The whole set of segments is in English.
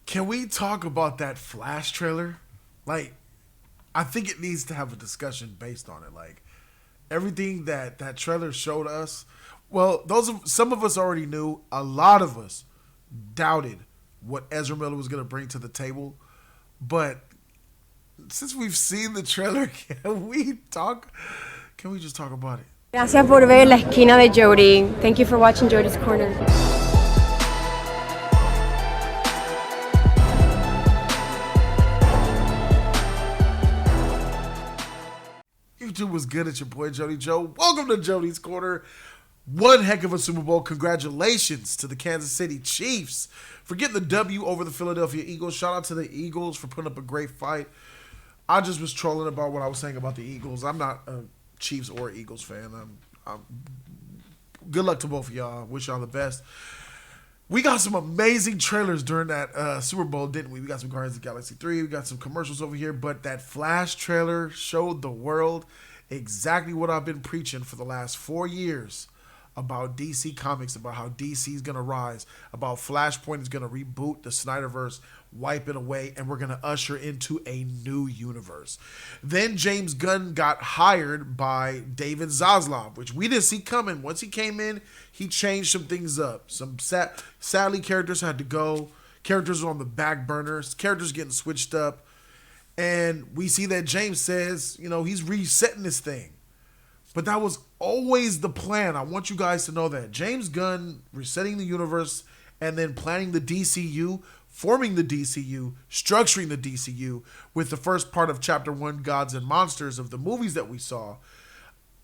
Can we talk about that Flash trailer? Like, I think it needs to have a discussion based on it. Like, everything that trailer showed us. Well, some of us already knew. A lot of us doubted what Ezra Miller was going to bring to the table. But since we've seen the trailer, can we talk? Can we just talk about it? Gracias por ver la esquina de Jody. Thank you for watching Jody's Corner. YouTube was good at your boy Jody Joe. Welcome to Jody's Corner. One heck of a Super Bowl. Congratulations to the Kansas City Chiefs for getting the W over the Philadelphia Eagles. Shout out to the Eagles for putting up a great fight. I just was trolling about what I was saying about the Eagles. I'm not a Chiefs or Eagles fan. I'm good luck to both of y'all. Wish y'all the best. We got some amazing trailers during that Super Bowl, didn't we? We got some Guardians of the Galaxy 3. We got some commercials over here. But that Flash trailer showed the world exactly what I've been preaching for the last 4 years about DC Comics, about how DC is going to rise, about Flashpoint is going to reboot the Snyderverse, wipe it away, and we're going to usher into a new universe. Then James Gunn got hired by David Zaslav, which we didn't see coming. Once he came in, he changed some things up. Sadly, characters had to go. Characters were on the back burners. Characters getting switched up. And we see that James says, he's resetting this thing. But that was always the plan. I want you guys to know that. James Gunn resetting the universe and then planning the DCU, forming the DCU, structuring the DCU with the first part of Chapter 1, Gods and Monsters of the movies that we saw.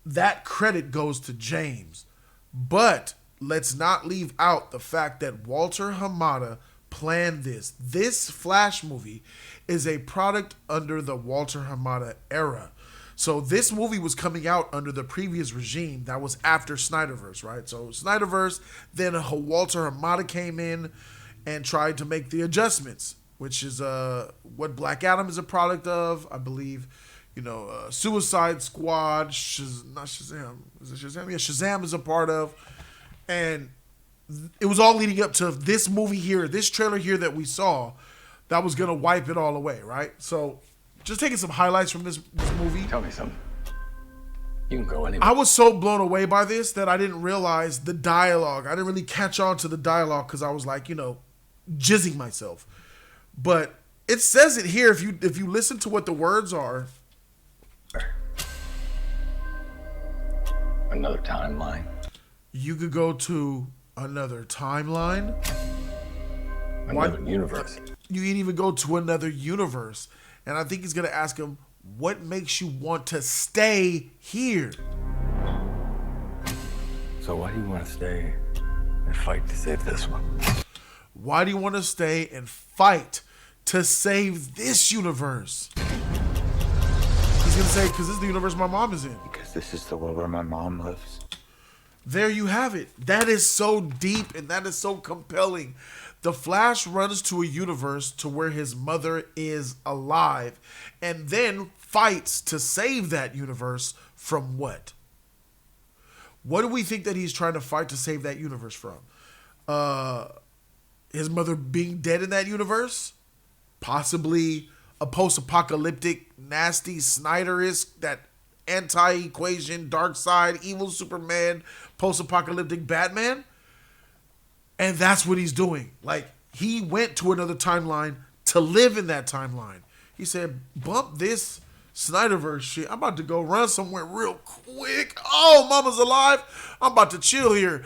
That credit goes to James. But let's not leave out the fact that Walter Hamada planned this. This Flash movie is a product under the Walter Hamada era. So this movie was coming out under the previous regime that was after Snyderverse, right? So Snyderverse, then Walter Hamada came in and tried to make the adjustments, which is what Black Adam is a product of, I believe. Suicide Squad, not Shazam, is it Shazam? Yeah, Shazam is a part of. And it was all leading up to this movie here, this trailer here that we saw that was going to wipe it all away, right? So just taking some highlights from this movie. Tell me something. You can go anywhere. I was so blown away by this that I didn't realize the dialogue. I didn't really catch on to the dialogue because I was like, jizzing myself. But it says it here if you listen to what the words are. Another timeline. You could go to another timeline. Another universe. You can even go to another universe. And I think he's going to ask him, what makes you want to stay here? So why do you want to stay and fight to save this one? Why do you want to stay and fight to save this universe? He's going to say, because this is the universe my mom is in. Because this is the world where my mom lives. There you have it. That is so deep and that is so compelling. The Flash runs to a universe to where his mother is alive and then fights to save that universe from what? What do we think that he's trying to fight to save that universe from? His mother being dead in that universe? Possibly a post-apocalyptic, nasty Snyder-esque, that anti-equation, dark side, evil Superman, post-apocalyptic Batman? And that's what he's doing. Like, he went to another timeline to live in that timeline. He said, bump this Snyderverse shit. I'm about to go run somewhere real quick. Oh, mama's alive. I'm about to chill here.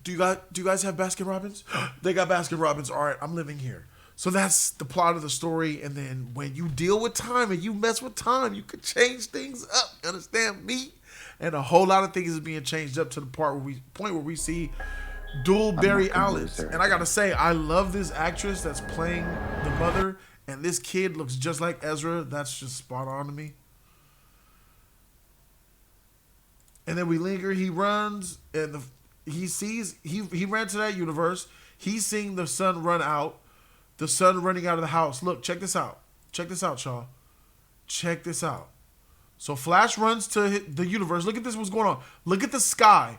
Do you guys have Baskin Robbins? They got Baskin Robbins. All right, I'm living here. So that's the plot of the story. And then when you deal with time and you mess with time, you can change things up. You understand me? And a whole lot of things is being changed up to the point where we see Dual Barry Allen's. And I gotta say, I love this actress that's playing the mother, and this kid looks just like Ezra. That's just spot on to me. And then we linger. He runs, and he ran to that universe. He's seeing the sun run out. The sun running out of the house. Look, check this out. Check this out, y'all. Check this out. So Flash runs to the universe. Look at this. What's going on? Look at the sky.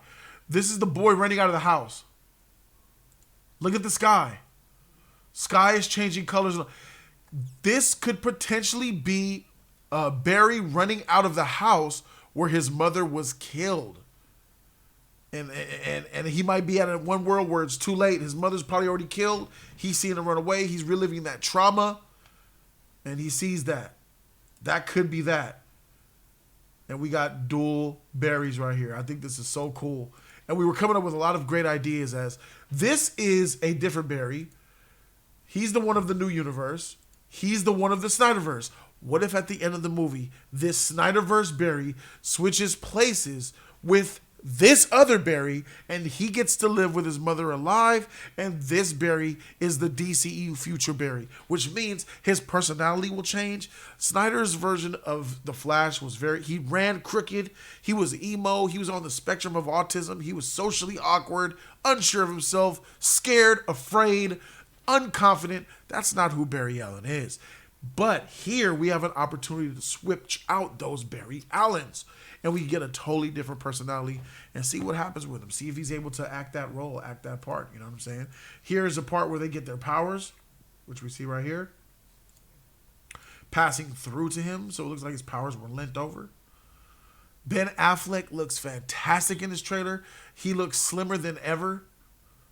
This is the boy running out of the house. Look at the sky. Sky is changing colors. This could potentially be Barry running out of the house where his mother was killed. And he might be at a one world where it's too late. His mother's probably already killed. He's seeing her run away. He's reliving that trauma. And he sees that. That could be that. And we got dual Barrys right here. I think this is so cool. And we were coming up with a lot of great ideas as this is a different Barry. He's the one of the new universe. He's the one of the Snyderverse. What if at the end of the movie, this Snyderverse Barry switches places with this other Barry, and he gets to live with his mother alive, and this Barry is the DCEU future Barry, which means his personality will change. Snyder's version of The Flash was he ran crooked, he was emo, he was on the spectrum of autism, he was socially awkward, unsure of himself, scared, afraid, unconfident. That's not who Barry Allen is. But here we have an opportunity to switch out those Barry Allens. And we get a totally different personality and see what happens with him. See if he's able to act that role, act that part. You know what I'm saying? Here's a part where they get their powers, which we see right here. Passing through to him, so it looks like his powers were lent over. Ben Affleck looks fantastic in this trailer. He looks slimmer than ever.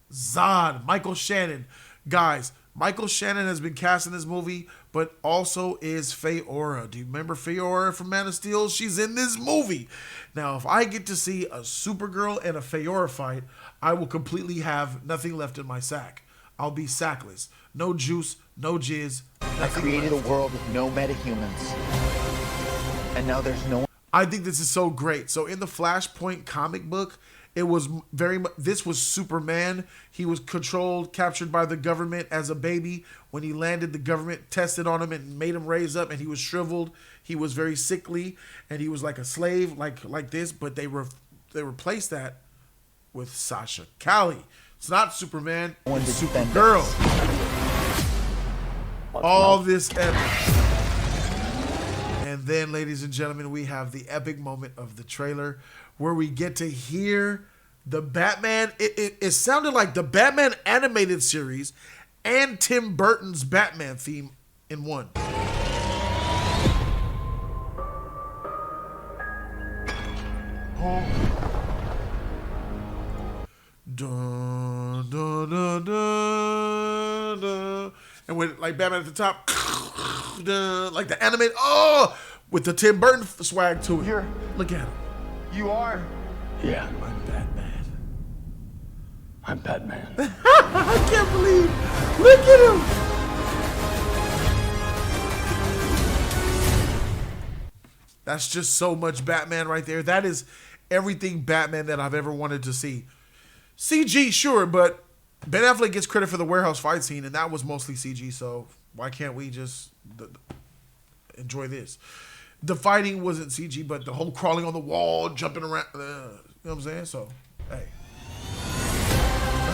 Zod, Michael Shannon. Guys, Michael Shannon has been cast in this movie, but also is Feora. Do you remember Feora from Man of Steel? She's in this movie. Now, if I get to see a Supergirl and a Feora fight, I will completely have nothing left in my sack. I'll be sackless. No juice, no jizz. I created a world with no metahumans. And now there's no... I think this is so great. So in the Flashpoint comic book, it was very much, this was Superman. He was controlled, captured by the government as a baby. When he landed, the government tested on him and made him raise up, and he was shriveled. He was very sickly, and he was like a slave, like this. But they replaced that with Sasha Cali. It's not Superman, it's Supergirl. All this epic. And then, ladies and gentlemen, we have the epic moment of the trailer where we get to hear the Batman. It sounded like the Batman animated series and Tim Burton's Batman theme in one. Oh. Dun, dun, dun, dun, dun. And with like Batman at the top, dun, like the animated, with the Tim Burton swag to it. Look at him. You are? Yeah, I'm Batman. I'm Batman. I can't believe. Look at him. That's just so much Batman right there. That is everything Batman that I've ever wanted to see. CG, sure, but Ben Affleck gets credit for the warehouse fight scene, and that was mostly CG, so why can't we just enjoy this? The fighting wasn't CG, but the whole crawling on the wall, jumping around, you know what I'm saying? So, hey.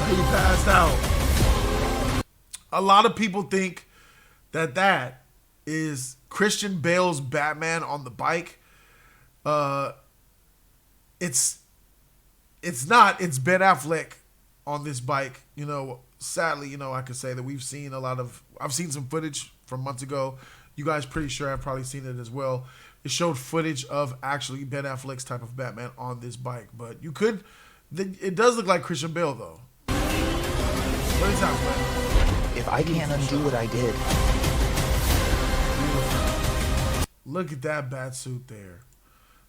He passed out. A lot of people think that is Christian Bale's Batman on the bike. It's not. It's Ben Affleck on this bike. You know, sadly, you know, I could say that we've seen I've seen some footage from months ago. You guys pretty sure I've probably seen it as well. It showed footage of actually Ben Affleck's type of Batman on this bike. But it does look like Christian Bale, though. What is that, man? If I can't undo what I did... Look at that bat suit there.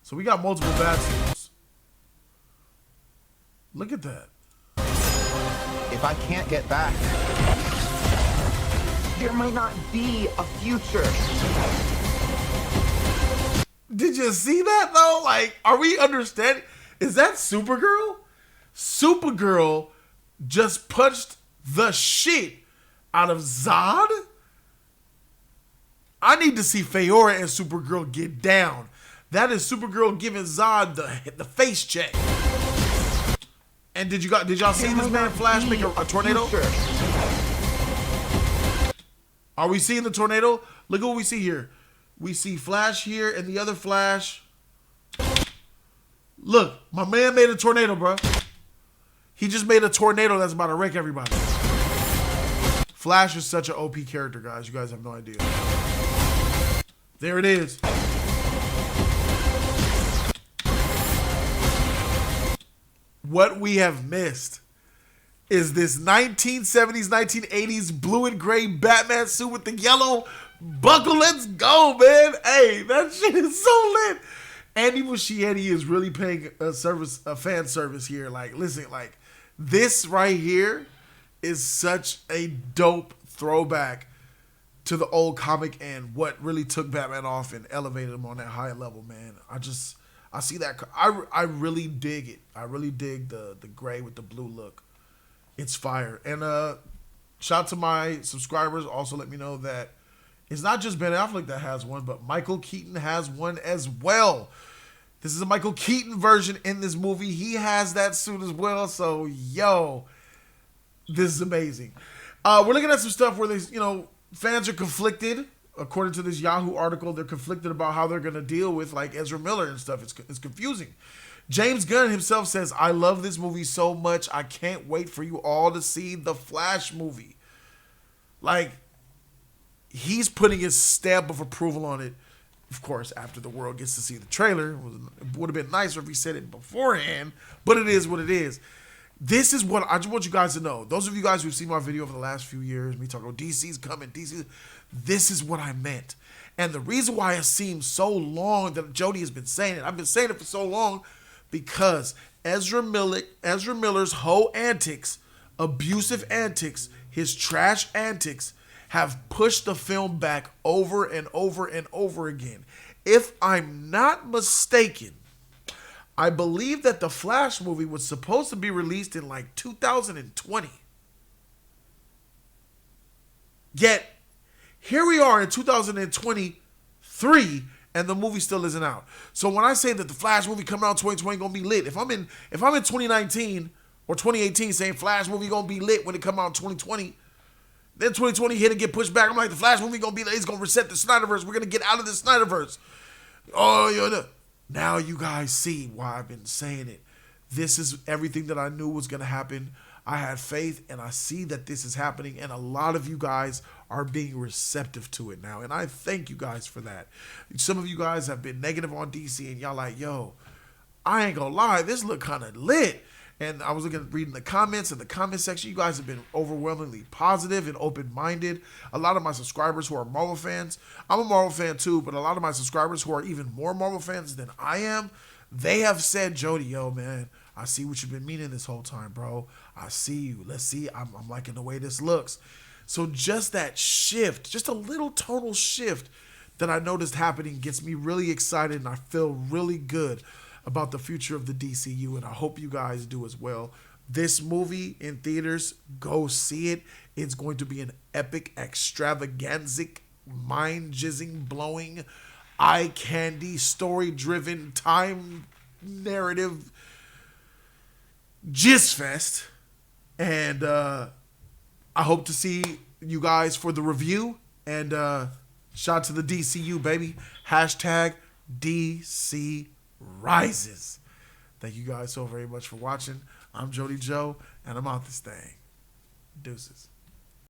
So we got multiple bat suits. Look at that. If I can't get back... there might not be a future. Did you see that, though? Like, are we understanding? Is that Supergirl? Supergirl just punched the shit out of Zod? I need to see Feora and Supergirl get down. That is Supergirl giving Zod the face check. And did y'all see this man Flash make a tornado? Future. Are we seeing the tornado? Look at what we see here. We see Flash here and the other Flash. Look, my man made a tornado, bro. He just made a tornado that's about to wreck everybody. Flash is such an OP character, guys. You guys have no idea. There it is. What we have missed is this 1970s, 1980s blue and gray Batman suit with the yellow buckle. Let's go, man. Hey, that shit is so lit. Andy Muschietti is really paying a fan service here. Like, listen, like, this right here is such a dope throwback to the old comic and what really took Batman off and elevated him on that high level, man. I see that. I really dig it. I really dig the gray with the blue look. It's fire. And shout out to my subscribers. Also let me know that it's not just Ben Affleck that has one, but Michael Keaton has one as well. This is a Michael Keaton version in this movie. He has that suit as well. So, yo, this is amazing. We're looking at some stuff where fans are conflicted. According to this Yahoo article, they're conflicted about how they're going to deal with like Ezra Miller and stuff. It's confusing. James Gunn himself says, I love this movie so much. I can't wait for you all to see the Flash movie. Like, he's putting his stamp of approval on it. Of course, after the world gets to see the trailer. It would have been nicer if he said it beforehand, but it is what it is. This is what I just want you guys to know. Those of you guys who've seen my video over the last few years, me talking about DC's coming, this is what I meant. And the reason why it seems so long that Jody has been saying it, I've been saying it for so long, because Ezra Miller's whole antics, abusive antics, his trash antics, have pushed the film back over and over and over again. If I'm not mistaken, I believe that the Flash movie was supposed to be released in like 2020. Yet, here we are in 2023, and the movie still isn't out. So when I say that the Flash movie coming out in 2020 gonna be lit, if I'm in 2019 or 2018 saying Flash movie gonna be lit when it come out in 2020, then 2020 hit and get pushed back. I'm like, the Flash movie gonna be lit. It's gonna reset the Snyderverse. We're gonna get out of the Snyderverse. Oh, yeah. Now you guys see why I've been saying it. This is everything that I knew was gonna happen. I had faith, and I see that this is happening, and a lot of you guys are being receptive to it now, and I thank you guys for that. Some of you guys have been negative on DC, and y'all like, yo, I ain't gonna lie, this look kind of lit. And I was reading the comments in the comment section. You guys have been overwhelmingly positive and open-minded. A lot of my subscribers who are Marvel fans, I'm a Marvel fan too, but a lot of my subscribers who are even more Marvel fans than I am, they have said, Jody, yo, man, I see what you've been meaning this whole time, bro. I see you. Let's see. I'm liking the way this looks. So just that shift, just a little tonal shift that I noticed happening gets me really excited, and I feel really good about the future of the DCU, and I hope you guys do as well. This movie in theaters, go see it. It's going to be an epic, extravaganzic, mind-jizzing, blowing, eye candy, story-driven, time narrative jizz fest. And I hope to see you guys for the review. And shout out to the DCU, baby. Hashtag DC Rises. Thank you guys so very much for watching. I'm Jody Joe, and I'm out this thing. Deuces.